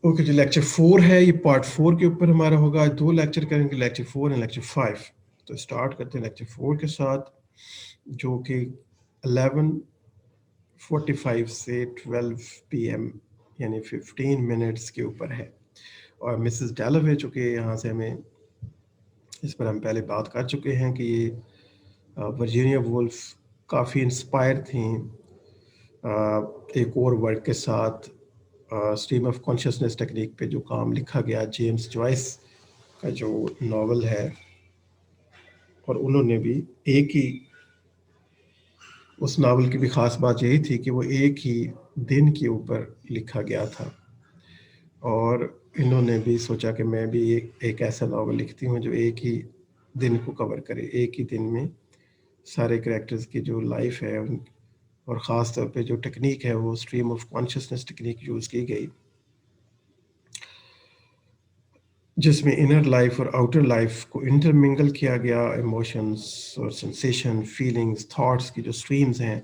Okay جو lecture 4 ہے یہ پارٹ 4 کے اوپر ہمارا ہوگا. آج 2 لیکچر کریں گے, لیکچر 4 اور لیکچر 5. تو اسٹارٹ کرتے ہیں لیکچر 4 کے ساتھ, جو کہ 11:45 سے 12 PM یعنی 15 منٹس کے اوپر ہے. اور مسز ڈیلوے چونکہ یہاں سے ہمیں اس پر ہم پہلے بات کر چکے ہیں کہ یہ ورجینیا وولف کافی انسپائر تھیں ایک اور ورک کے ساتھ, اسٹریم آف کانشیسنس ٹیکنیک پہ جو کام لکھا گیا جیمز جوائس کا جو ناول ہے. اور انہوں نے بھی ایک ہی, اس ناول کی بھی خاص بات یہی تھی کہ وہ ایک ہی دن کے اوپر لکھا گیا تھا. اور انہوں نے بھی سوچا کہ میں بھی ایک ایسا ناول لکھتی ہوں جو ایک ہی دن کو کور کرے, ایک ہی دن میں سارے کریکٹرز کی جو لائف ہے اور خاص طور پہ جو ٹیکنیک ہے وہ stream of consciousness technique use کی گئی, جس میں انر لائف اور آؤٹر لائف کو انٹرمنگل کیا گیا. ایموشنز اور سینسیشن, فیلنگز, تھاٹس کی جو اسٹریمز ہیں,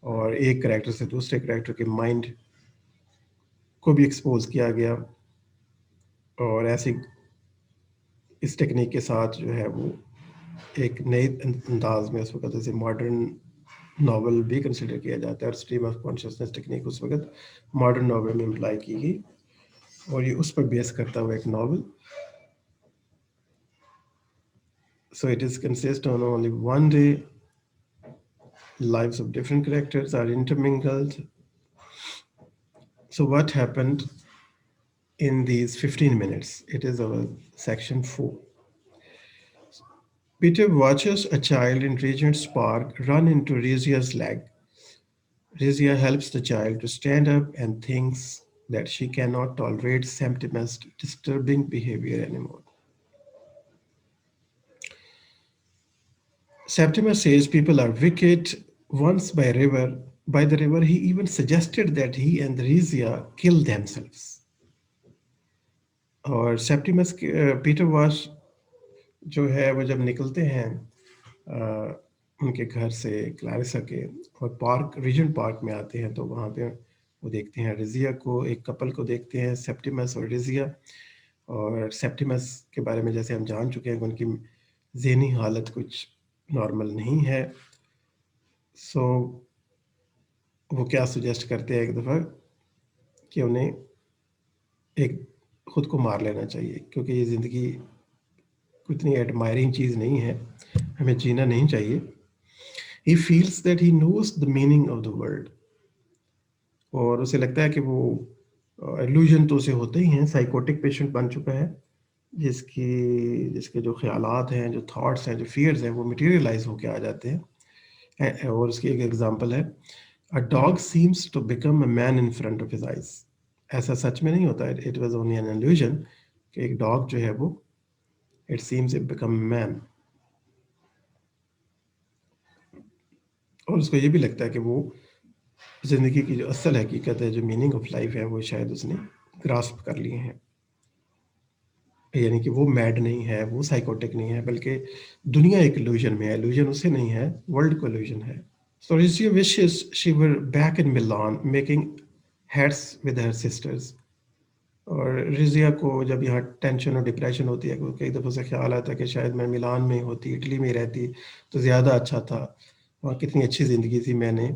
اور ایک کریکٹر سے دوسرے کریکٹر کے مائنڈ کو بھی ایکسپوز کیا گیا. اور ایسی اس ٹیکنیک کے ساتھ جو ہے وہ ایک نئے انداز میں اس وقت اسے ماڈرن ناول بھی کنسیڈر کیا جاتا ہے, اور اسٹریم آف کانشیسنس ٹیکنیک اس وقت ماڈرن ناول میں امپلائی کی گئی, اور یہ اس پر بیس کرتا ہوا ایک novel. So it is consist on only one day. Lives of different characters are intermingled. So what happened in these 15 minutes? It is our section 4. Peter watches a child in Regent's Park run into Rizia's leg. Rizia helps the child to stand up and thinks that she cannot tolerate Septimus' disturbing behavior anymore. Septimus says people are wicked. Once by the river, he even suggested that he and Rizia kill themselves. اور سیپٹیمس Peter wash جو ہے وہ جب نکلتے ہیں ان کے گھر سے کلاریسا کے, اور پارک ریجنٹ پارک میں آتے ہیں, تو وہاں پہ وہ دیکھتے ہیں رضیہ کو, ایک کپل کو دیکھتے ہیں, سیپٹیمس اور رضیہ. اور سیپٹیمس کے بارے میں جیسے ہم جان چکے ہیں کہ ان کی ذہنی حالت کچھ نارمل نہیں ہے. سو وہ کیا سجیسٹ کرتے ہیں ایک دفعہ کہ انہیں ایک خود کو مار لینا چاہیے, کیونکہ یہ زندگی اتنی ایڈمائرنگ چیز نہیں ہے, ہمیں جینا نہیں چاہیے. He feels that he knows the meaning of the world. اور اسے لگتا ہے کہ وہ ایلوژن تو اسے ہوتے ہی ہیں, سائیکوٹک پیشنٹ بن چکا ہے, جس کے جو خیالات ہیں, جو تھاٹس ہیں, جو فیئرز ہیں, وہ مٹیریلائز ہو کے آ جاتے ہیں. اور اس کی ایک ایگزامپل ہے, A dog seems to become a man in front of his eyes. ایسا سچ میں نہیں ہوتا ہے, it was only an illusion کہ ایک ڈاگ جو ہے وہ it seems it become a man. اور اس کو یہ بھی لگتا ہے کہ وہ زندگی کی جو اصل حقیقت ہے, جو میننگ آف لائف ہے, وہ شاید اس نے گراسپ کر لیے ہیں. یعنی کہ وہ میڈ نہیں ہے, وہ سائیکوٹک نہیں ہے, بلکہ دنیا ایک illusion میں ہے, illusion اسے نہیں ہے, ورلڈ کو illusion ہے. So Rizia wishes she were back in Milan making hats with her sisters. اور رضیہ کو جب یہاں ٹینشن اور ڈپریشن ہوتی ہے, کئی دفعہ سے خیال آتا ہے کہ شاید میں ملان میں ہوتی, اٹلی میں رہتی تو زیادہ اچھا تھا, وہاں کتنی اچھی زندگی تھی, میں نے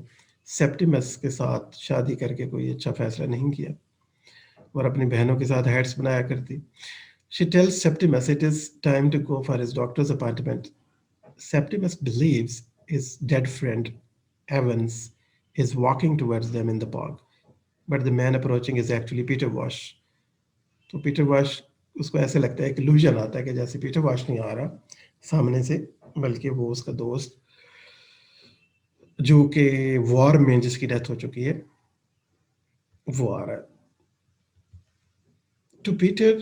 سیپٹیمس کے ساتھ شادی کر کے کوئی اچھا فیصلہ نہیں کیا, اور اپنی بہنوں کے ساتھ ہیٹس بنایا کرتی. She tells Septimus it is time to go for his doctor's appointment. Septimus believes his dead friend Evans is walking towards them in the park, but the man approaching is actually Peter Wash. تو Peter wash اس کو ایسے لگتا ہے کہ illusion آتا ہے کہ جیسے پیٹر واش نہیں آ رہا سامنے سے, بلکہ وہ اس کا دوست جو کہ وار میں جس کی ڈیتھ ہو چکی ہے وہ آ رہا ہے. To Peter,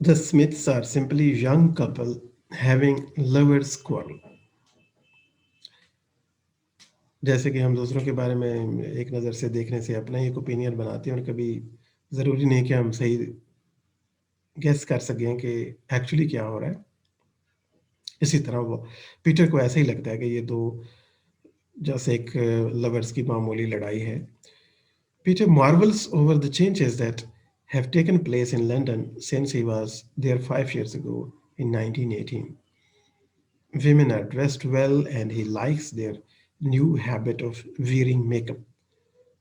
the Smiths are simply a young couple having lovers quarrel. جیسے کہ ہم دوسروں کے بارے میں ایک نظر سے دیکھنے سے اپنا ہی ایک اوپینین بناتے ہیں, اور کبھی ضروری نہیں کہ ہم صحیح گیس کر سکیں کہ ایکچولی کیا ہو رہا ہے. اسی طرح وہ پیٹر کو ایسا ہی لگتا ہے کہ یہ دو جیسے ایک لورز کی معمولی لڑائی ہے. Peter marvels over the changes that have taken place in London since he was there 5 years ago in 1918. Women are dressed well and he likes their new habit of wearing makeup.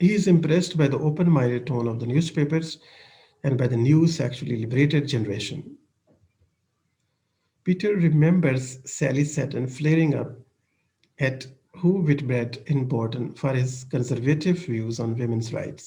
He is impressed by the open-minded tone of the newspapers and by the new sexually liberated generation. Peter remembers Sally Saturn flaring up at Who Whitbread in Boston for his conservative views on women's rights.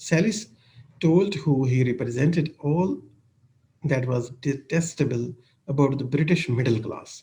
Salis told who he represented all that was detestable about the British middle class.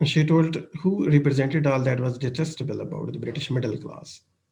she told who represented all that was detestable about the British middle class.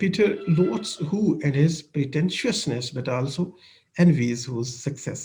Peter loathes who and his pretentiousness but also envies whose success.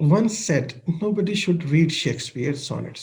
once said nobody should read Shakespeare's sonnets.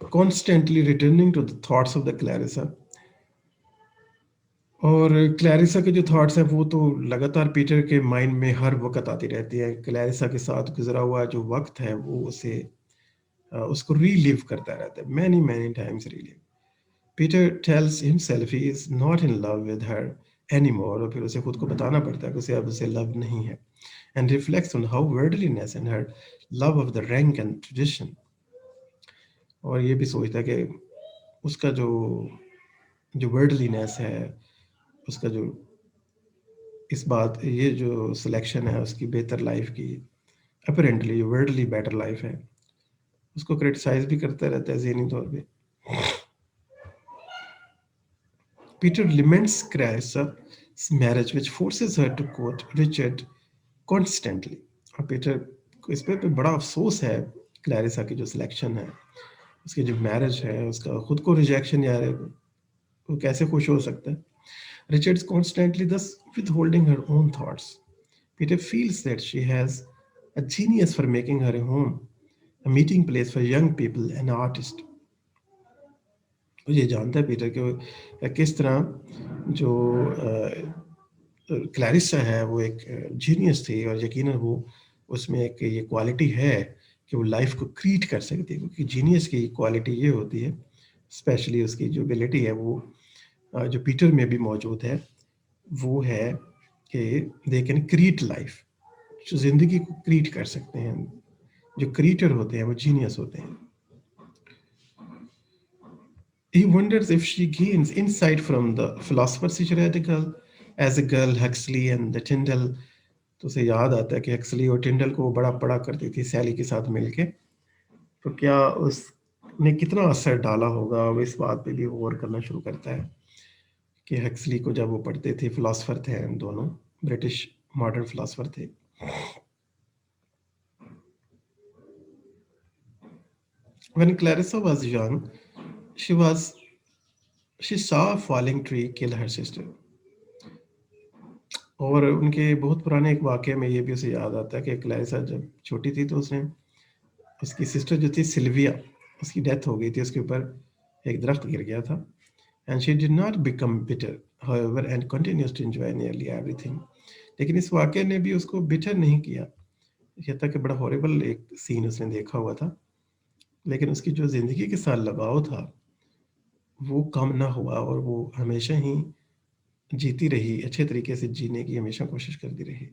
Constantly returning to the thoughts of the Clarissa, اور کلیرسا کے جو thoughts ہیں وہ تو لگاتار Peter کے mind میں ہر وقت آتی رہتی ہے. کلیرسا کے ساتھ گزرا ہوا جو وقت ہے وہ اس کو ری لیو کرتا رہتا ہے many many times relive. Peter tells himself he is not in love with her any more, اور پھر اسے خود کو بتانا پڑتا ہے کہ اسے اب اسے لو نہیں ہے. And reflects on how worldliness and her love of the rank and tradition. اور یہ بھی سوچتا ہے کہ اس کا جو ورڈلینس ہے, اس کا جو اس بات یہ جو سلیکشن ہے اس کی بہتر لائف کی, اپیرنٹلی ورڈلی بیٹر لائف ہے, اس کو کرٹیسائز بھی کرتا رہتا ہے ذہنی طور پہ. Peter liments Clarissa's marriage which forces her to quote Richard constantly. اور پیٹر کو اس پہ بڑا افسوس ہے کلیرسا کی جو سلیکشن ہے, اس کی جو میرج ہے, اس کا خود کو ریجیکشن, یار وہ کیسے خوش ہو سکتا ہے. Richard's constantly thus withholding her own thoughts. Peter feels that she has a genius for making her a home, a meeting place for young people, an artist. وہ یہ جانتا ہے پیٹر کہ کس طرح جو کلیرسا ہے وہ ایک جینیس تھی, اور یقیناً وہ اس میں ایک یہ کوالٹی ہے کہ وہ لائف کو کریٹ کر سکتی ہے, کیونکہ جینیس کی کوالٹی یہ ہوتی ہے, اسپیشلی اس کی جو ایبلٹی ہے وہ جو پیٹر میں بھی موجود ہے, وہ ہے کہ دے کین کریٹ لائف, جو زندگی کو کریٹ کر سکتے ہیں. جو کریٹر ہوتے ہیں وہ جینیس ہوتے ہیں. He wonders if she gains insight from the philosophers she read as a girl, Huxley and the Tyndall. تو اسے یاد آتا ہے کہ ہکسلی اور ٹنڈل کو وہ بڑا پڑھا کرتی تھی سیلی کے ساتھ مل کے, تو کیا اس نے کتنا اثر ڈالا ہوگا. وہ اس بات پہ بھی غور کرنا شروع کرتا ہے کہ ہکسلی کو جب وہ پڑھتے تھے, فلاسفر تھے ہم دونوں, برٹش ماڈرن فلاسفر تھے. When Clarissa was young, she saw a falling tree kill her sister. اور ان کے بہت پرانے ایک واقعے میں یہ بھی اسے یاد آتا ہے کہ کلیرسا جب چھوٹی تھی تو اس کی سسٹر جو تھی سلویا, اس کی ڈیتھ ہو گئی تھی, اس کے اوپر ایک درخت گر گیا تھا. And she did not become butter however and continues to enjoy nearly everything. لیکن اس واقعے نے بھی اس کو بٹر نہیں کیا, یہ تھا کہ بڑا ہاریبل ایک سین اس نے دیکھا ہوا تھا, لیکن اس کی جو زندگی کے ساتھ لگاؤ تھا وہ کم نہ ہوا, اور وہ ہمیشہ ہی جیتی رہی, اچھے طریقے سے جینے کی ہمیشہ کوشش کرتی رہی.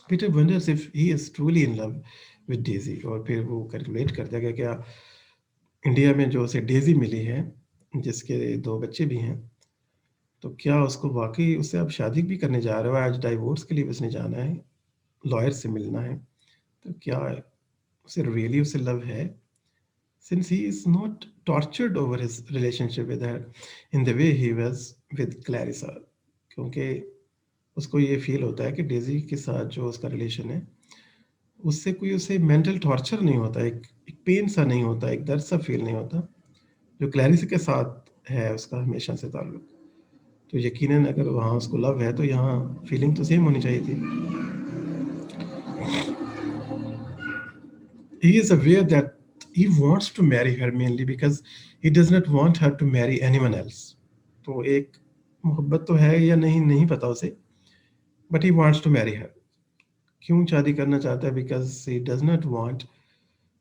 Peter wonders if he is truly in love with Daisy, اور پھر وہ کیلکولیٹ کرتا ہے کہ کیا انڈیا میں جو اسے ڈیزی ملی ہے, جس کے 2 بچے بھی ہیں, تو کیا اس کو واقعی اس سے اب شادی بھی کرنے جا رہا ہے. آج ڈائیورس کے لیے اس نے جانا ہے, لائر سے ملنا ہے, تو کیا اسے ریئلی اسے لو ہے, since he is not tortured over his relationship with her in the way he was with Clarissa. کیونکہ اس کو یہ فیل ہوتا ہے کہ ڈیزی کے ساتھ جو اس کا ریلیشن ہے اس سے کوئی اسے مینٹل ٹارچر نہیں ہوتا, ایک پین سا نہیں ہوتا, ایک درد سا فیل نہیں ہوتا جو کلیرسا کے ساتھ ہے اس کا ہمیشہ سے تعلق. تو یقیناً اگر وہاں اس کو لو ہے تو یہاں فیلنگ تو سیم ہونی چاہیے تھی. He is aware that he wants to marry her mainly because he does not want her to marry anyone else. تو ایک محبت تو ہے یا نہیں پتا اسے, but he wants to marry her. کیوں شادی کرنا چاہتا ہے؟ because he does not want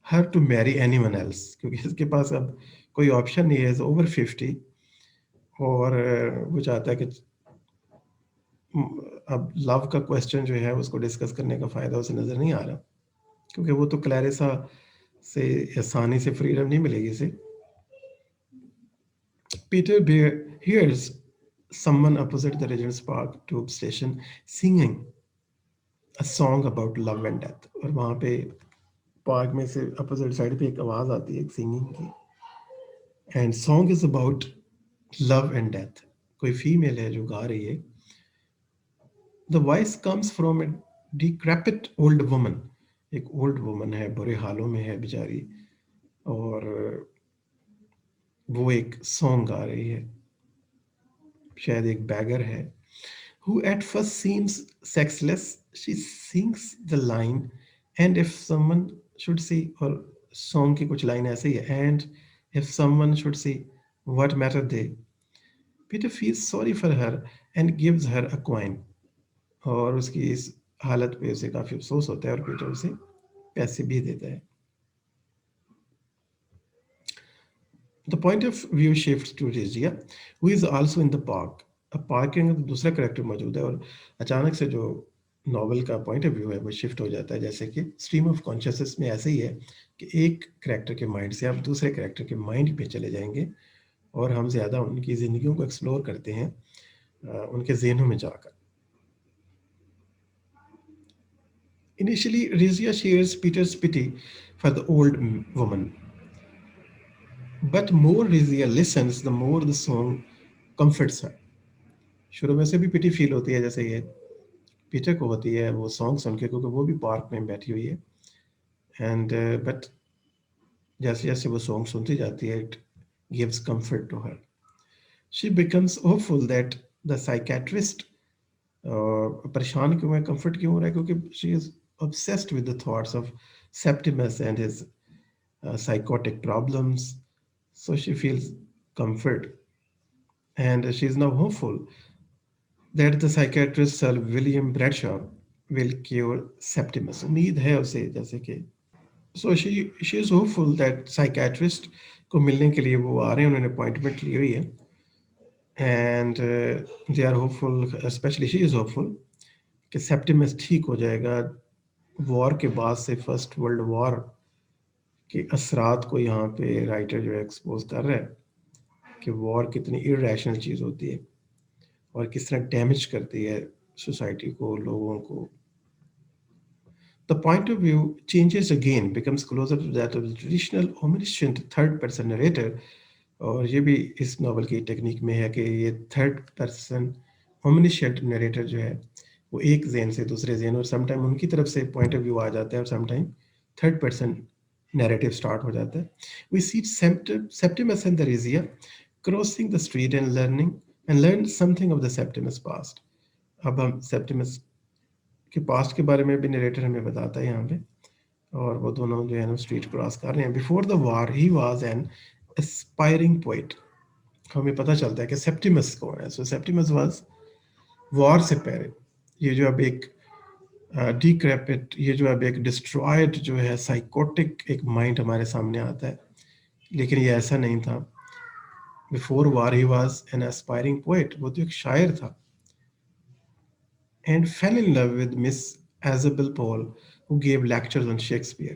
her to marry anyone else. کیونکہ اس کے پاس اب کوئی آپشن نہیں ہے, is over 50, اور وہ چاہتا ہے کہ اب لو کا کویسچن جو ہے اس کو ڈسکس کرنے کا فائدہ اسے نظر نہیں آ رہا, کیونکہ وہ تو کلیرسا سے آسانی سے فریڈم نہیں ملے گی اسے. Peter hears someone opposite the Regent's Park tube station singing a song about love and death. اور وہاں پہ پارک میں سے اپوزٹ سائڈ پہ ایک آواز آتی ہے ایک سنگنگ کی, and song is about love and death. کوئی فیمیل ہے جو گا رہی ہے. The voice comes from a decrepit old woman. ایک اولڈ وومن ہے, برے حالوں میں ہے بیچاری, اور وہ ایک سانگ گا رہی ہے, شاید ایک بیگر ہے, who at first seems sexless. She sings the line, and if someone should see, اور song کی کچھ لائن ایسے ہی ہے, and if someone should see, what matter they, Peter feels sorry for her and gives her a coin. اور اس کی اس حالت پہ اسے کافی افسوس ہوتا ہے اور پیٹر اسے پیسے بھی دیتا ہے. The point of view shifts to Rizia, who is also in the park. اب پارک کے اندر دوسرا کریکٹر موجود ہے اور اچانک سے جو ناول کا پوائنٹ آف ویو ہے وہ شفٹ ہو جاتا ہے. جیسے کہ اسٹریم آف کانشیسنس میں ایسے ہی ہے کہ ایک کریکٹر کے مائنڈ سے آپ دوسرے کریکٹر کے مائنڈ پہ چلے جائیں گے اور ہم زیادہ ان کی زندگیوں کو ایکسپلور کرتے ہیں ان کے ذہنوں میں جا کر. Initially, Rizia shares Peter's pity for the old woman. But more Rizia listens, the more the song comforts her. شروع میں سے بھی پٹی فیل ہوتی ہے جیسے یہ پیٹر کو ہوتی ہے وہ سانگ سن کے, کیونکہ وہ بھی پارک میں بیٹھی ہوئی ہے. اینڈ بٹ جیسے جیسے وہ سانگ سنتی جاتی ہے, it gives comfort to her. She becomes hopeful that the psychiatrist پریشان کیوں ہے, کمفرٹ کیوں ہو رہا ہے, کیونکہ she is obsessed with the thoughts of Septimus and his psychotic problems. So she feels comfort. And she is now hopeful that the psychiatrist Sir William Bradshaw will cure Septimus. امید ہے اسے جیسے کہ so she is hopeful that psychiatrist کو ملنے کے لیے وہ آ رہے ہیں, انہوں نے اپوائنٹمنٹ لی ہوئی ہے. And they are hopeful, especially she is hopeful کہ سیپٹیمس ٹھیک ہو جائے گا. وار کے بعد سے فرسٹ ورلڈ وار کے اثرات کو یہاں پہ رائٹر جو ہے ایکسپوز کر رہا ہے کہ وار کتنی ارریشنل چیز ہوتی ہے اور کس طرح ڈیمیج کرتی ہے سوسائٹی کو, لوگوں کو. The point of view changes again, becomes closer to that of the traditional omniscient third person narrator. اور یہ بھی اس ناول کی ٹیکنیک میں ہے کہ یہ تھرڈ پرسن اومنیشنٹ نریٹر جو ہے وہ ایک ذہن سے دوسرے ذہن, اور سم ٹائم ان کی طرف سے پوائنٹ آف ویو آ جاتا ہے اور some time third person narrative start ہو جاتا ہے. وی سی Septimus and the Rizia crossing the street and learn something of the Septimus past. اب ہم Septimus کے پاسٹ کے بارے میں بھی نریٹر ہمیں بتاتا ہے یہاں پہ, اور وہ دونوں جو ہے نا اسٹریٹ کراس کر رہے ہیں. Before the war he was an aspiring poet. ہمیں پتہ چلتا ہے کہ سیپٹیمس کون ہے. سو سیپٹیمس واز وار سے پہلے یہ جو اب ایک ڈیکریپٹ, یہ جو اب ایک ڈسٹرائڈ جو ہے سائیکوٹک ایک مائنڈ ہمارے سامنے آتا ہے, لیکن یہ ایسا نہیں تھا. Before war he was an aspiring poet, وہ تو ایک شاعر تھا. And fell in love with Miss Isabel Paul, who gave lectures on Shakespeare.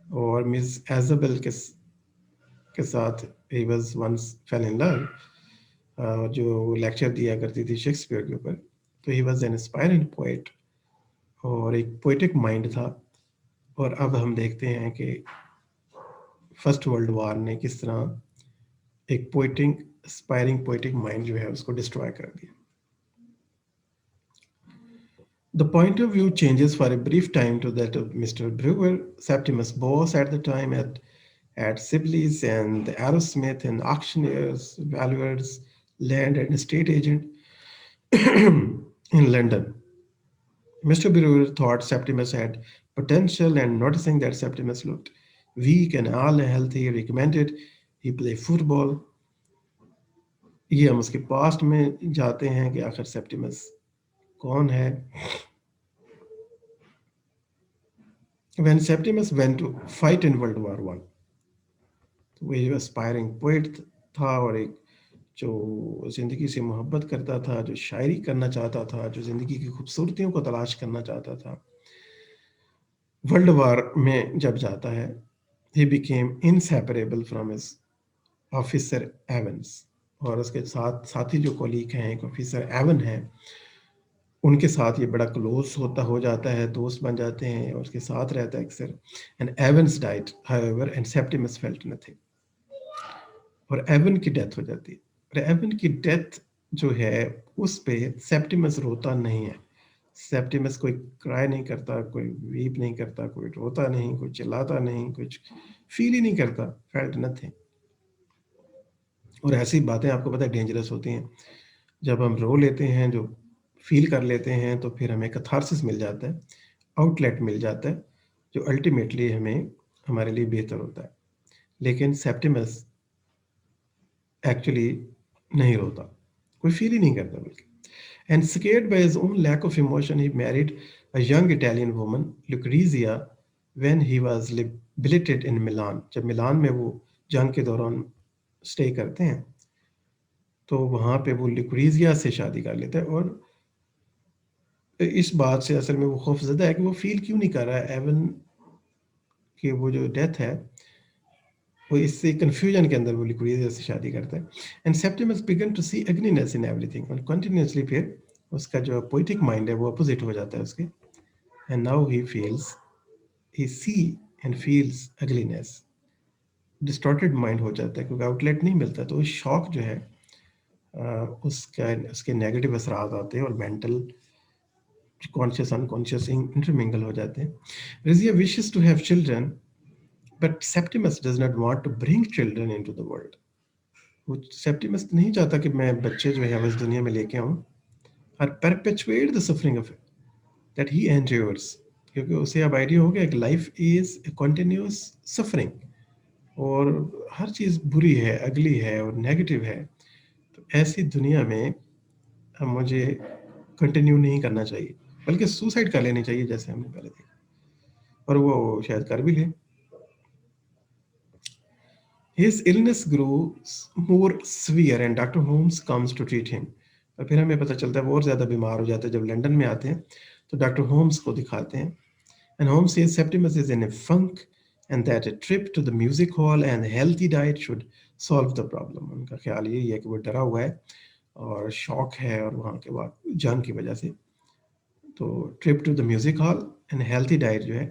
اور Miss Isabel کے ساتھ he was once fell in love, جو لیکچر دیا کرتی تھی شیکسپیئر کے اوپر. تو he was an aspiring poet, اور ایک پوئٹک مائنڈ تھا. اور اب ہم دیکھتے ہیں کہ فرسٹ ورلڈ وار نے کس طرح ایک پوئٹنگ اسپائرنگ پوئٹک مائنڈ جو ہے اس کو ڈسٹرائے کر دیا. The point of view changes for a brief time to that of Mr. Brewer, Septimus' boss at the time at Sibley's, and the Aerosmith and auctioneers, valuers, land and estate agent in London. Mr. Brewer thought Septimus had potential, and noticing that Septimus looked weak and unhealthy, recommended he play football. یہ ہم اس کے past میں جاتے ہیں کہ آخر سیپٹیمس کون ہے. When Septimus went to fight in World War I, وہ جو اسپائرنگ پوئٹ تھا اور ایک جو زندگی سے محبت کرتا تھا, جو شاعری کرنا چاہتا تھا, جو زندگی کی خوبصورتیوں کو تلاش کرنا چاہتا تھا, ورلڈ وار میں جب جاتا ہے he became inseparable from his officer Evans. اور اس کے ساتھ ساتھی جو کولیگ ہیں, ایک آفیسر ایون ہیں, ان کے ساتھ یہ بڑا کلوز ہو جاتا ہے, دوست بن جاتے ہیں اور اس کے ساتھ رہتا ہے اکثر. And Evans died, however, and Septimus felt nothing. اور ایون کی ڈیتھ ہو جاتی ہے. اور ایون کی ڈیتھ جو ہے اس پہ سیپٹیمس روتا نہیں ہے. سیپٹیمس کوئی کرائے نہیں کرتا, کوئی ویپ نہیں کرتا, کوئی روتا نہیں, کوئی چلاتا نہیں, کچھ فیل ہی نہیں کرتا, فیلٹ نتھنگ. اور ایسی باتیں آپ کو پتہ ہے ڈینجرس ہوتی ہیں. جب ہم رو لیتے ہیں, جو فیل کر لیتے ہیں, تو پھر ہمیں کتھارسس مل جاتا ہے, آؤٹ لیٹ مل جاتا ہے, جو الٹیمیٹلی ہمیں ہمارے لیے بہتر ہوتا ہے. لیکن سیپٹیمس ایکچولی نہیں روتا. کوئی فیل ہی نہیں کرتا بلکہ. And scared by his own lack of emotion, he married a young Italian woman, Lucrezia, when he was billeted in Milan. جب ملان میں وہ جنگ کے دوران اسٹے کرتے ہیں تو وہاں پہ وہ لکریزیا سے شادی کر لیتا ہے. اور اس بات سے اصل میں وہ خوف زدہ ہے کہ وہ فیل کیوں نہیں کر رہا ہے ایون کہ وہ جو ڈیتھ ہے وہ اس سے کنفیوژن کے اندر وہ لکریزیا سے شادی کرتا ہے. And Septimus began to see ugliness in everything. اور کنٹینیوسلی پھر اس کا جو پوئٹک مائنڈ ہے وہ اپوزٹ ہو جاتا ہے اس کے. And now he sees and feels ugliness. Distorted mind ہو جاتا ہے کیونکہ آؤٹ لیٹ نہیں ملتا. تو اس شوق جو ہے اس کے نیگیٹو اثرات آتے ہیں اور مینٹل کانشیس انکانشیس انٹرمنگل ہو جاتے ہیں. Razia wishes to have children but Septimus does not want to bring children into the world. وہ سیپٹیمس نہیں چاہتا کہ میں بچے جو ہے اس دنیا میں لے کے آؤں. اور perpetuate the suffering of it that he endures. کیونکہ اسے اب آئیڈیا ہو گیا کہ life is a continuous suffering اور ہر چیز بری ہے, اگلی ہے اور نیگیٹو ہے. تو ایسی دنیا میں مجھے کنٹینیو نہیں کرنا چاہیے بلکہ سوسائڈ کر لینی چاہیے جیسے ہم نے پہلے دیکھا. اور وہ شاید کر بھی لے. His illness grows more severe and Dr. Holmes comes to treat him. اور پھر ہمیں پتہ چلتا ہے وہ اور زیادہ بیمار ہو جاتا ہے. جب لنڈن میں آتے ہیں تو ڈاکٹر ہومس کو دکھاتے ہیں. And Holmes says Septimus is in a funk and that a trip to the music hall and healthy diet should solve the problem. ان کا خیال یہی ہے کہ وہ ڈرا ہوا ہے اور شوق ہے اور وہاں کے بعد جنگ کی وجہ سے. تو trip to the music hall and healthy diet جو ہے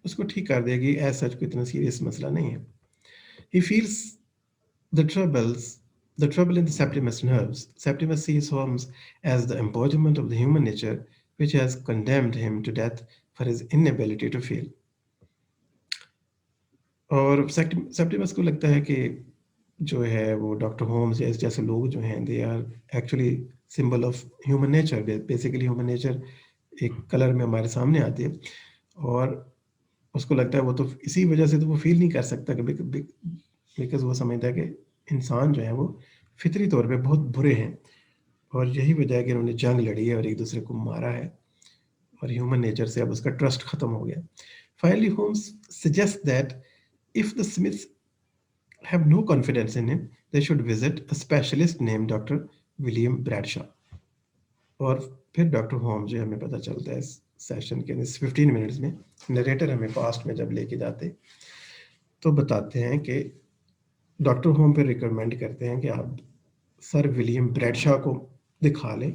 اس کو ٹھیک کر دے گی. ایز سچ کوئی اتنا سیریس مسئلہ نہیں ہے. He feels the trouble in the Septimus nerves. Septimus sees Holmes as the embodiment of the human nature which has condemned him to death for his inability to feel. اور سیپٹیمس کو لگتا ہے کہ جو ہے وہ ڈاکٹر ہومز یا اس جیسے لوگ جو ہیں they are actually symbol of human nature. Basically human nature ایک کلر میں ہمارے سامنے آتی ہے اور اس کو لگتا ہے وہ تو اسی وجہ سے تو وہ فیل نہیں کر سکتا کہ بیکاز وہ سمجھتا ہے کہ انسان جو ہے وہ فطری طور پہ بہت برے ہیں اور یہی وجہ ہے کہ انہوں نے جنگ لڑی ہے اور ایک دوسرے کو مارا ہے اور ہیومن نیچر سے اب اس کا ٹرسٹ ختم ہو گیا. Finally homes suggest that if the Smiths have no confidence in him, they should visit a specialist named Dr. William Bradshaw. اور پھر ڈاکٹر ہوم جو ہمیں پتہ چلتا ہے اس سیشن کے 15 منٹس میں نریٹر ہمیں پاسٹ میں جب لے کے جاتے تو بتاتے ہیں کہ ڈاکٹر ہوم پہ ریکمینڈ کرتے ہیں کہ آپ سر ولیم بریڈشا کو دکھا لیں.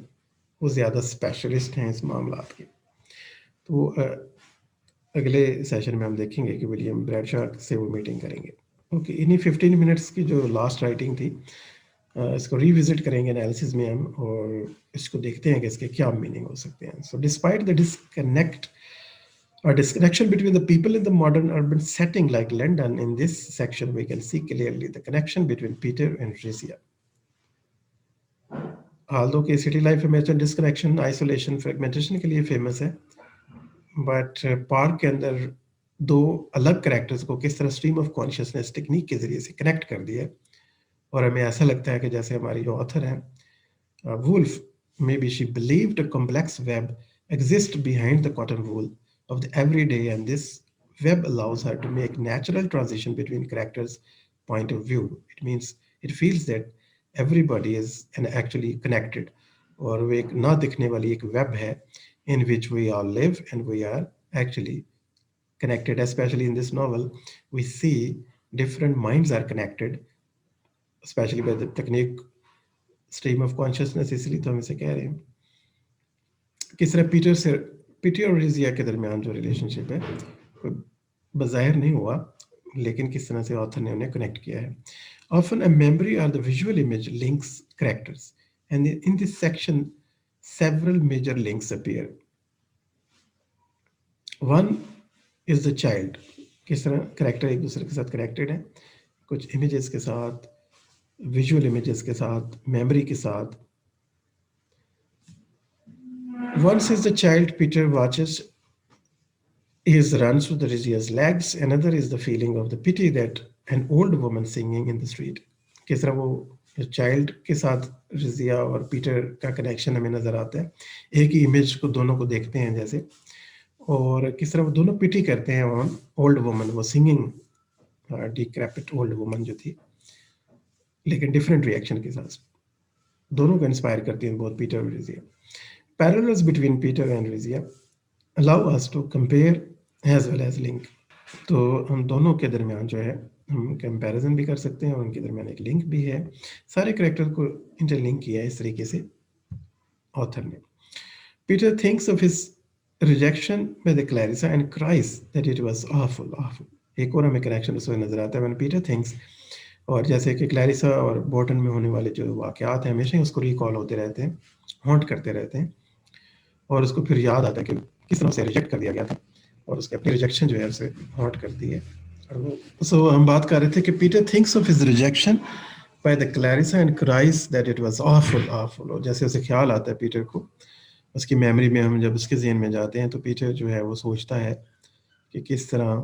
وہ زیادہ اسپیشلسٹ ہیں اس معاملات کے. تو اگلے سیشن میں ہم دیکھیں گے کہ ولیم بریڈشا سے وہ میٹنگ کریں گے. اوکے, انہیں 15 منٹس کی جو لاسٹ رائٹنگ تھی اس کو ریوزٹ کریں گے انالیسس میں ہم اور اس کو دیکھتے ہیں کہ اس کے کیا میننگ ہو سکتے ہیں. So despite the disconnection between the people in the modern urban setting like London, in this section we can see clearly the connection between Peter and Rizia. Although کہ city life میں disconnection, isolation, fragmentation کے لیے famous ہے, but park کے اندر دو الگ characters کو کس طرح اسٹریم آف کانشیسنیس ٹیکنیک کے ذریعے سے کنیکٹ کر دیا ہے. اور ہمیں ایسا لگتا ہے کہ جیسے ہماری جو آتھر ہیں Woolf, maybe she believed a complex web exist behind the cotton wool of the everyday, and this web allows her to make natural transition between characters' point of view. It means it feels that everybody is actually connected, اور وہ ایک نہ دکھنے والی ایک web ہے in which we all live and we are actually connected. Especially in this novel we see different minds are connected, especially by the technique stream of consciousness. اس لیے تو ہم اسے کہہ رہے ہیں کس طرح پیٹر اور ریزیا کے درمیان جو ریلیشن شپ ہے کوئی بظاہر نہیں ہوا لیکن کس طرح سے آتھر نے انہیں کنیکٹ کیا ہے. Often a memory or the visual image links characters, and in this section several major links appear. One is the child. کس طرح کریکٹر ایک دوسرے کے ساتھ کنیکٹڈ ہیں, کچھ امیجز کے ساتھ, ویژول امیجز کے ساتھ, میموری کے ساتھ. One is the child Peter watches his run through the Rizia's legs. Another is the feeling of the pity that an old woman singing in the street. کس طرح وہ child کے ساتھ رضیہ اور پیٹر کا کنیکشن ہمیں نظر آتا ہے. ایک ہی امیج کو دونوں کو دیکھتے ہیں جیسے, اور کس طرح وہ دونوں پٹی کرتے ہیں آن اولڈ وومن, وہ سنگنگ ڈیکریپٹ اولڈ وومن جو تھی, لیکن ڈفرینٹ ریئیکشن کے ساتھ. دونوں کو انسپائر کرتی ہیں بہت پیٹر اور Razia. Parallels between Peter and Razia allow us to compare as well as link. تو ہم دونوں کے درمیان جو ہے ہم کمپیریزن بھی کر سکتے ہیں اور ان کے درمیان ایک لنک بھی ہے. سارے کریکٹر کو انٹر لنک کیا ہے اس طریقے سے آتھر نے. Peter thinks of his rejection by the Clarissa and cries that it was awful, awful. ایک اور ہمیں کنیکشن اس وقت نظر آتا ہے when Peter thinks, اور جیسے کہ کلیریسا اور بورٹن میں ہونے والے جو واقعات ہیں ہمیشہ اس کو ریکال ہوتے رہتے ہیں, ہانٹ کرتے رہتے ہیں, اور اس کو پھر یاد آتا ہے کہ کس طرح سے ریجیکٹ کر دیا گیا تھا, اور اس کی اپنی ریجیکشن جو ہے اسے ہانٹ کرتی ہے. سو ہم بات کر رہے تھے کہ Peter thinks of his rejection by the Clarissa and cries that it was awful, awful. اور جیسے اسے خیال آتا ہے پیٹر کو, اس کی میموری میں ہم جب اس کے ذہن میں جاتے ہیں تو پیٹر جو ہے وہ سوچتا ہے کہ کس طرح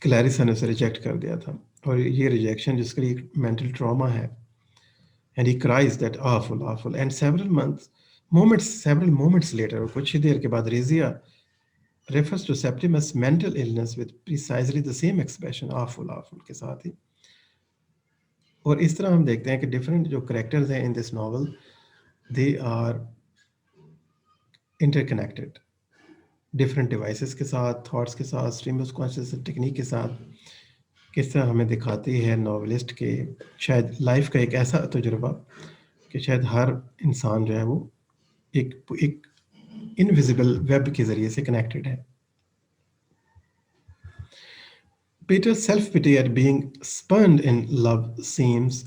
کلیریسا نے اسے ریجیکٹ کر دیا تھا, اور یہ ریجیکشن جس کے لیے مینٹل ٹراما ہے. And he cries that awful, awful. And several moments later, کچھ ہی دیر کے بعد ریزیا refers to Septimus' mental illness with precisely the same expression, awful, awful کے ساتھ ہی. اور اس طرح ہم دیکھتے ہیں کہ ڈفرینٹ جو کریکٹرز ہیں in this novel, they are interconnected different devices کے ساتھ, تھاٹس کے ساتھ, اسٹریم آف کانشیسنس ٹیکنیک کے ساتھ. کس طرح ہمیں دکھاتی ہے ناولسٹ کے شاید لائف کا ایک ایسا تجربہ کہ شاید ہر انسان جو ہے وہ ایک انویزیبل ویب کے ذریعے سے کنیکٹڈ ہے. Peter's self-pity at being spurned in love seems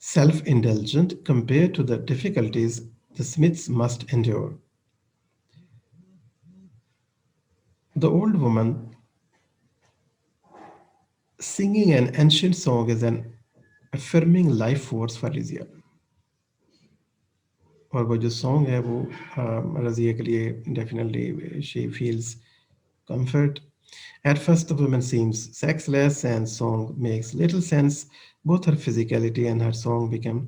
self-indulgent compared to the difficulties the Smiths must endure. The old woman singing an ancient song is an affirming life force for Lysia. اور وہ جو song ہے وہ رضیہ کے لیے definitely she feels comfort. At first the woman seems sexless and song makes little sense. Both her physicality and her song become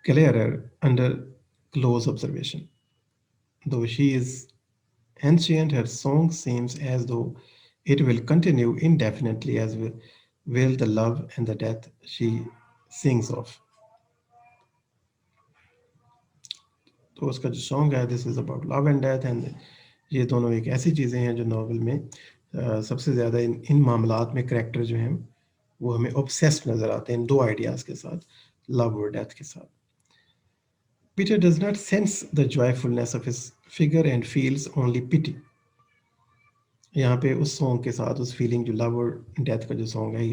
clearer under close observation. Though she is ancient, her song seems as though it will continue indefinitely, as will the love and the death she sings of. تو اس کا جو song ہے this is about love and death, and یہ دونوں ایک ایسی چیزیں ہیں جو ناول میں سب سے زیادہ ان معاملات میں کریکٹر جو ہیں وہ ہمیں obsessed نظر آتے ہیں ان دو آئیڈیاز کے ساتھ, لو اور ڈیتھ کے ساتھ. Peter does not sense the joyfulness of his figure and feels only pity. یہاں پہ اس سانگ کے ساتھ اس فیلنگ جو لو اور ڈیتھ کا جو سانگ ہے,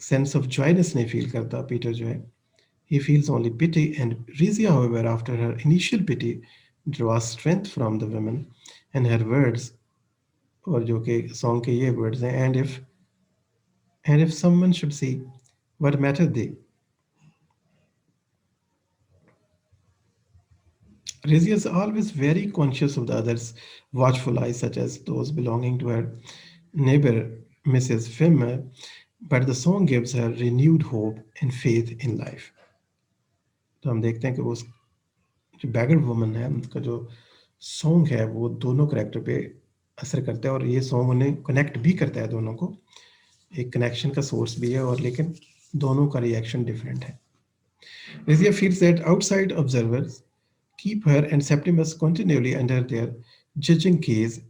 سینس آف جوائنس نہیں فیل کرتا پیٹر جو ہے. He feels only pity, and Rizia, however, after her initial pity, draws strength from the women and her words, اور جو کہ song کے یہ words ہیں, and if someone should see, what matter they? Rizia is always very conscious of the others' watchful eyes, such as those belonging to her neighbor, Mrs. Fimmer, but the song gives her renewed hope and faith in life. تو ہم دیکھتے ہیں کہ وہ جو beggar women ہے ان کا جو سانگ ہے وہ دونوں کریکٹر پہ اثر کرتا ہے, اور یہ سانگ انہیں کنیکٹ بھی کرتا ہے دونوں کو, ایک کنیکشن کا سورس بھی ہے, اور لیکن دونوں کا ریئیکشن ڈفرینٹ ہے. Rizia feels that outside observers keep her and Septimus continually under their judging gaze,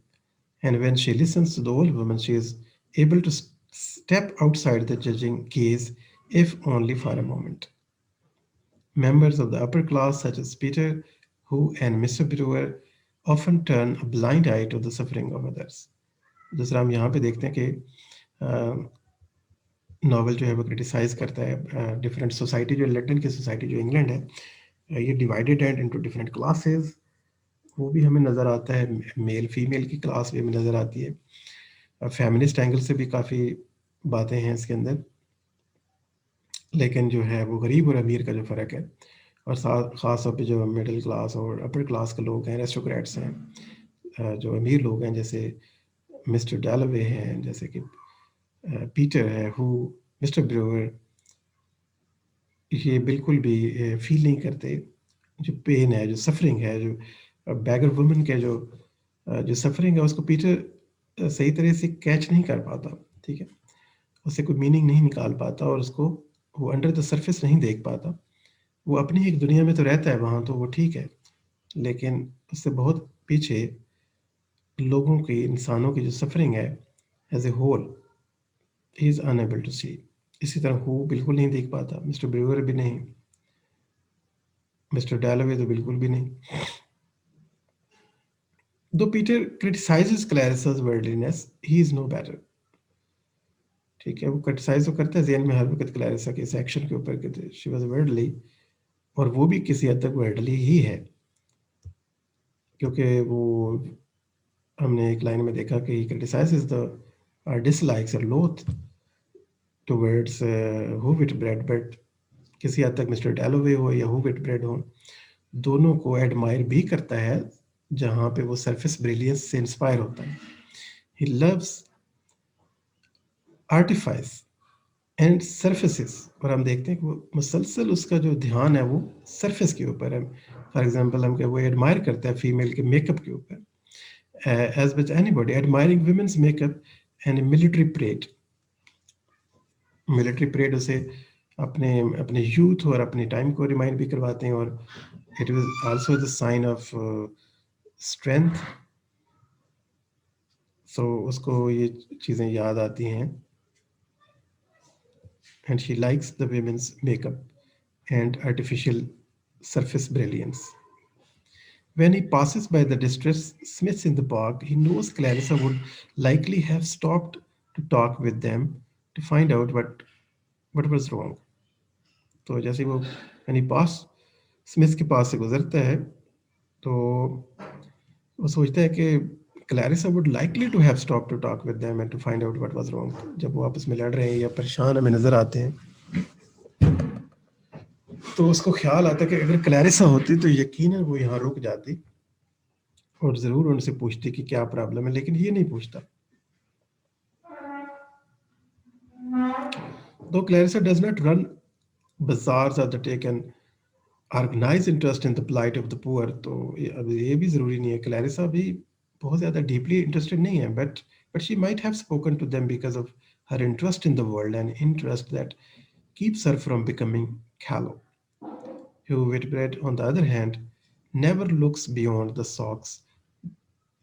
and when she listens to the old woman, she is able to step outside the judging gaze, if only for a moment. Members of the upper class, such as Peter, who and Mr. Brewer, often turn a blind eye to the suffering of others. دوسرا ہم یہاں پہ دیکھتے ہیں کہ novel جو ہے وہ کرٹیسائز کرتا ہے ڈفرینٹ سوسائٹی, جو لنڈن کی سوسائٹی جو انگلینڈ ہے یہ ڈیوائڈیڈ ہے انٹو ڈفرینٹ کلاسز, وہ بھی ہمیں نظر آتا ہے, میل فیمیل کی کلاس بھی ہمیں نظر آتی ہے. فیمنسٹ اینگل سے بھی کافی باتیں ہیں اس کے اندر, لیکن جو ہے وہ غریب اور امیر کا جو فرق ہے, اور خاص طور پہ جو مڈل کلاس اور اپر کلاس کے لوگ ہیں, ریسٹوکریٹس ہیں, جو امیر لوگ ہیں جیسے مسٹر ڈیلوے ہیں, جیسے کہ پیٹر ہے, مسٹر بریور, یہ بالکل بھی فیل نہیں کرتے جو پین ہے، جو سفرنگ ہے، جو بیگر وومن کے جو سفرنگ ہے، اس کو پیٹر صحیح طرح سے کیچ نہیں کر پاتا، ٹھیک ہے، اس سے کوئی میننگ نہیں نکال پاتا، اور اس کو وہ انڈر دا سرفیس نہیں دیکھ پاتا. وہ اپنی ایک دنیا میں تو رہتا ہے وہاں، تو وہ ٹھیک ہے، لیکن اس سے بہت پیچھے لوگوں کی، انسانوں کی جو سفرنگ ہے as a whole, he is unable to see. اسی طرح ہو بالکل نہیں دیکھ پاتا، مسٹر بریور بھی نہیں، مسٹر ڈیلوے تو بالکل بھی نہیں. دو Peter criticizes Clarissa's worldliness, he is no better. ٹھیک ہے، وہ کرٹیسائز تو کرتا ہے ذہن میں ہر وقت کلیرسا کے اس ایکشن کے اوپر کہ شی واز ورڈلی، اور وہ بھی کسی حد تک ورڈلی ہی ہے، کیونکہ وہ ہم نے ایک لائن میں دیکھا کہ criticizes the dislikes or loath towards who wit bread, but کسی حد تک مسٹر ڈیلوے ہو یا ہو وٹ بریڈ ہو، دونوں کو ایڈمائر بھی کرتا ہے جہاں پہ وہ سرفیس بریلینس سے انسپائر ہوتا ہے. ہی لوز آرٹیفائس اینڈ سرفیسز، اور ہم دیکھتے ہیں کہ وہ مسلسل اس کا جو دھیان ہے وہ سرفیس کے اوپر ہے. فار ایگزامپل ہم کہ وہ ایڈمائر کرتا ہے فیمیل کے میک اپ کے اوپر، as which any body admiring women's make up and military parade. Military parade اسے اپنے یوتھ اور اپنے ٹائم کو ریمائنڈ بھی کرواتے ہیں، اور it was also the sign of strength. So اس کو یہ چیزیں یاد آتی ہیں. And she likes the women's makeup and artificial surface brilliance. When he passes by the distressed Smiths in the park, he knows Clarissa would likely have stopped to talk with them to find out what was wrong. تو جیسے وہ یعنی پاس Smith کے پاس سے گزرتا ہے تو وہ سوچتا ہے کہ کلیرسا would likely to have stopped to talk with them and to find out what was wrong. جب وہ آپس میں لڑ رہے ہیں یا پریشان ہمیں نظر آتے ہیں تو اس کو خیال آتا ہے کہ اگر کلیرسا ہوتی تو یقیناً وہ یہاں رک جاتی اور ضرور ان سے پوچھتی کہ کیا پرابلم ہے، لیکن یہ نہیں پوچھتا. Though Clarissa does not run bazaars or take an organized interest in the plight of the poor, تو اب یہ بھی ضروری نہیں ہے، کلیرسا بھی بہت زیادہ ڈیپلی انٹرسٹڈ نہیں ہے، but she might have spoken to them because of her interest in the world, an interest that keeps her from becoming callow. Hugh Whitbread, on the other hand, never looks beyond the socks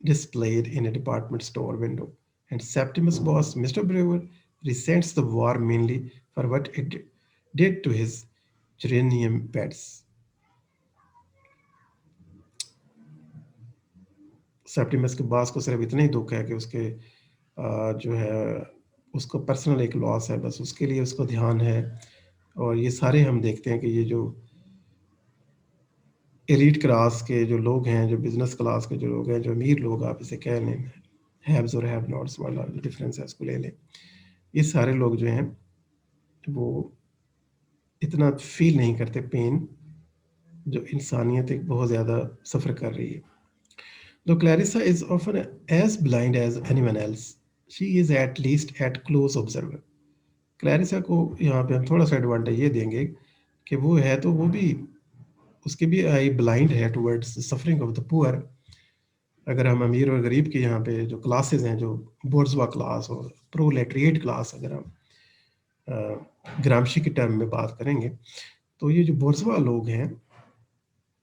displayed in a department store window, and Septimus boss Mr. Brewer resents the war mainly for what it did to his geranium beds. سیپٹیمس کے باس کو صرف اتنا ہی دکھ ہے کہ اس کے جو ہے اس کو پرسنل ایک لاس ہے، بس اس کے لیے اس کو دھیان ہے. اور یہ سارے ہم دیکھتے ہیں کہ یہ جو ایلیٹ کلاس کے جو لوگ ہیں، جو بزنس کلاس کے جو لوگ ہیں، جو امیر لوگ آپ اسے کہہ لیں، ہیوز اور ہیو ناٹس والا جو ڈفرینس ہے اس کو لے لیں، یہ سارے لوگ جو ہیں وہ اتنا فیل نہیں کرتے پین جو انسانیت ایک بہت زیادہ سفر کر رہی ہے. Though Clarissa is often as blind as anyone else, she is at least at close observer. کلیرسا کو یہاں پہ ہم تھوڑا سا ایڈوانٹیج یہ دیں گے کہ وہ ہے تو وہ بھی اس کی بھی آئی بلائنڈ ہے ٹورڈز سفرنگ آف دا پور. اگر ہم امیر اور غریب کے یہاں پہ جو کلاسز ہیں، جو بورزوا کلاس اور پرولیٹریٹ کلاس، اگر ہم گرامشی کے ٹرم میں بات کریں گے تو یہ جو بورزوا لوگ ہیں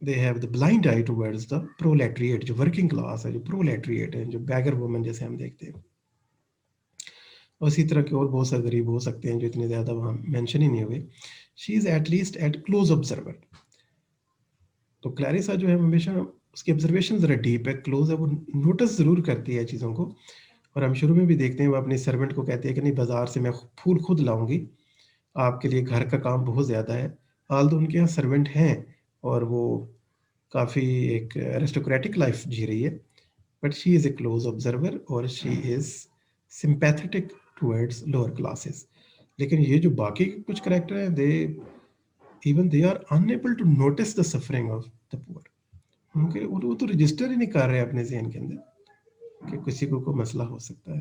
they have the blind eye towards the proletariat، جو ورکنگ کلاس ہے، جو پرولیٹریٹ ہے، جو بیگر وومن جیسے ہم دیکھتے ہیں. اور اسی طرح کے اور بہت سے غریب ہو سکتے ہیں جو اتنے زیادہ وہاں مینشن ہی نہیں ہوئے. She is at least at close observer. تو کلیرسا جو ہے ہمیشہ اس کی آبزرویشن ذرا ڈیپ ہے، کلوز ہے، وہ نوٹس ضرور کرتی ہے چیزوں کو. اور ہم شروع میں بھی دیکھتے ہیں وہ اپنے سرونٹ کو کہتے ہیں کہ نہیں، بازار سے میں پھول خود لاؤں گی، آپ کے لیے گھر کا کام بہت زیادہ ہے. حال تو ان کے یہاں سرونٹ ہیں اور وہ کافی ایک ایرسٹوکریٹک لائف جی رہی ہے، but she is a close observer اور she is sympathetic towards lower classes. لیکن یہ جو باقی کچھ کریکٹر ہیں، they even they are unable to notice the suffering of the poor. وہ تو رجسٹر ہی نہیں کر رہے اپنے ذہن کے اندر کہ کسی کو کوئی مسئلہ ہو سکتا ہے.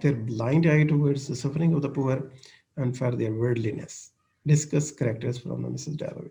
their blind eye towards the suffering of the poor and for their worldliness. Discuss characters from the Mrs. Dalloway.